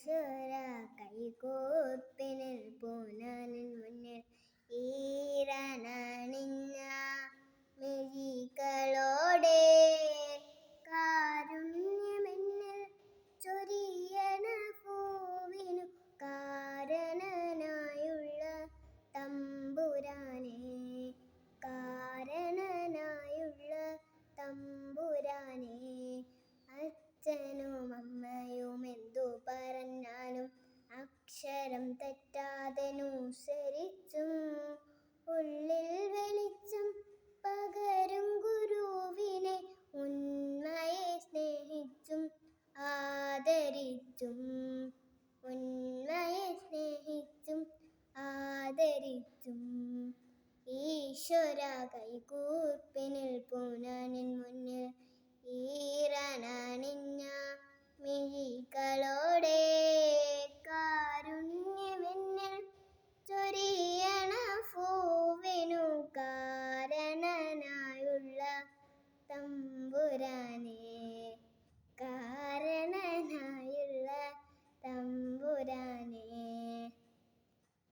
ഈശ്വര കൈകോർപ്പിനിൽ പൂനാനിൻ മുന്നിൽ ഈറനണിഞ്ഞ മിഴികളോടെ കാരുണ്യമെന്നിൽ ചൊരിയണ പൂവിനു കാരണനായുള്ള തമ്പുരാനെ, കാരണനായുള്ള തമ്പുരാനെ. അച്ഛനും അമ്മയും എന്തു പറഞ്ഞാലും അക്ഷരം തെറ്റാതെ അനുസരിച്ചും ഉള്ളിൽ വെളിച്ചം പകരും ഗുരുവിനെ ഉണ്മയെ സ്നേഹിച്ചും ആദരിച്ചും, ഉണ്മയെ സ്നേഹിച്ചും ആദരിച്ചും ഈശ്വര കൈകൂ